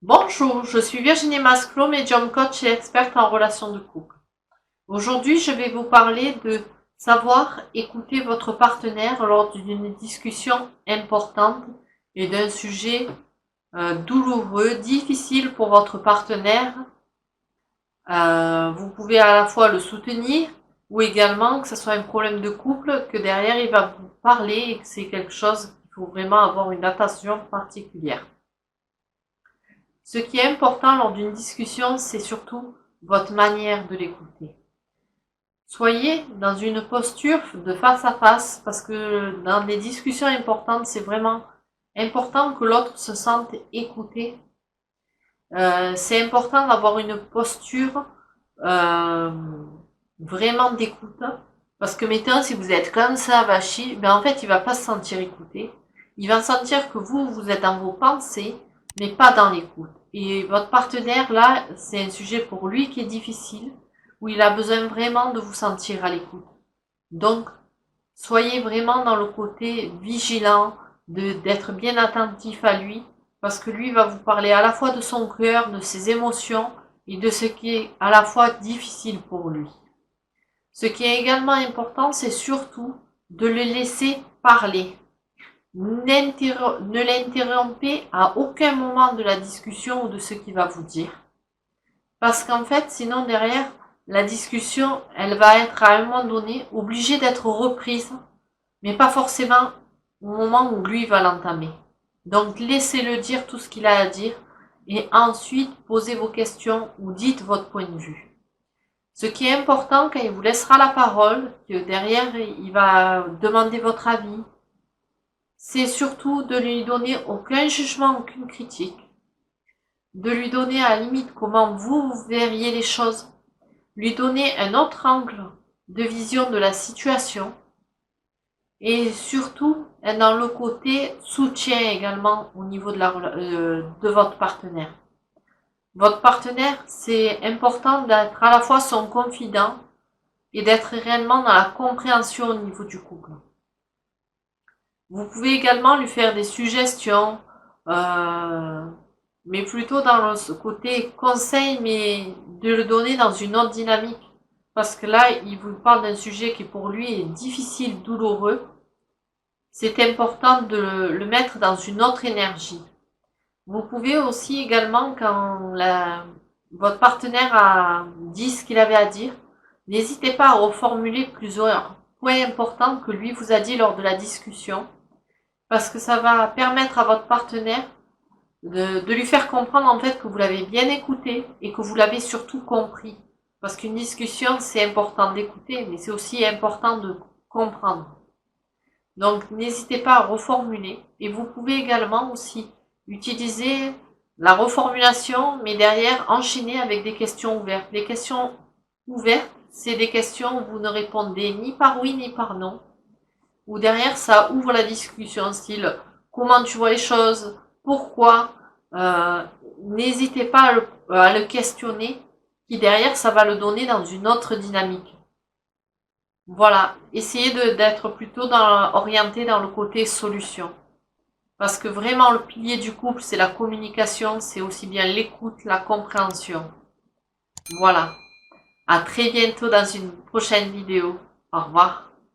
Bonjour, je suis Virginie Masclo, médium coach et experte en relations de couple. Aujourd'hui, je vais vous parler de savoir écouter votre partenaire lors d'une discussion importante et d'un sujet douloureux, difficile pour votre partenaire. Vous pouvez à la fois le soutenir ou également que ce soit un problème de couple, que derrière il va vous parler et que c'est quelque chose qu'il faut vraiment avoir une attention particulière. Ce qui est important lors d'une discussion, c'est surtout votre manière de l'écouter. Soyez dans une posture de face à face, parce que dans des discussions importantes, c'est vraiment important que l'autre se sente écouté. C'est important d'avoir une posture vraiment d'écoute, parce que mettons, si vous êtes comme ça, vachi, en fait, il va pas se sentir écouté. Il va sentir que vous êtes dans vos pensées, mais pas dans l'écoute. Et votre partenaire, là, c'est un sujet pour lui qui est difficile, où il a besoin vraiment de vous sentir à l'écoute. Donc, soyez vraiment dans le côté vigilant, d'être bien attentif à lui, parce que lui va vous parler à la fois de son cœur, de ses émotions, et de ce qui est à la fois difficile pour lui. Ce qui est également important, c'est surtout de le laisser parler. Ne l'interrompez à aucun moment de la discussion ou de ce qu'il va vous dire. Parce qu'en fait, sinon derrière, la discussion, elle va être à un moment donné obligée d'être reprise, mais pas forcément au moment où lui va l'entamer. Donc laissez-le dire tout ce qu'il a à dire et ensuite posez vos questions ou dites votre point de vue. Ce qui est important quand il vous laissera la parole, que derrière il va demander votre avis, c'est surtout de lui donner aucun jugement, aucune critique, de lui donner à la limite comment vous verriez les choses, lui donner un autre angle de vision de la situation et surtout dans le côté soutien également au niveau de votre partenaire. Votre partenaire, c'est important d'être à la fois son confident et d'être réellement dans la compréhension au niveau du couple. Vous pouvez également lui faire des suggestions, mais plutôt dans le côté conseil, mais de le donner dans une autre dynamique. Parce que là, il vous parle d'un sujet qui pour lui est difficile, douloureux. C'est important de le mettre dans une autre énergie. Vous pouvez aussi également, quand votre partenaire a dit ce qu'il avait à dire, n'hésitez pas à reformuler plusieurs points importants que lui vous a dit lors de la discussion, parce que ça va permettre à votre partenaire de lui faire comprendre en fait que vous l'avez bien écouté et que vous l'avez surtout compris. Parce qu'une discussion, c'est important d'écouter, mais c'est aussi important de comprendre. Donc n'hésitez pas à reformuler et vous pouvez également aussi utiliser la reformulation, mais derrière enchaîner avec des questions ouvertes. Les questions ouvertes, c'est des questions où vous ne répondez ni par oui ni par non, où derrière ça ouvre la discussion, style comment tu vois les choses, pourquoi, n'hésitez pas à le questionner, qui derrière ça va le donner dans une autre dynamique. Voilà, essayez d'être plutôt orienté dans le côté solution. Parce que vraiment le pilier du couple, c'est la communication, c'est aussi bien l'écoute, la compréhension. Voilà. À très bientôt dans une prochaine vidéo. Au revoir.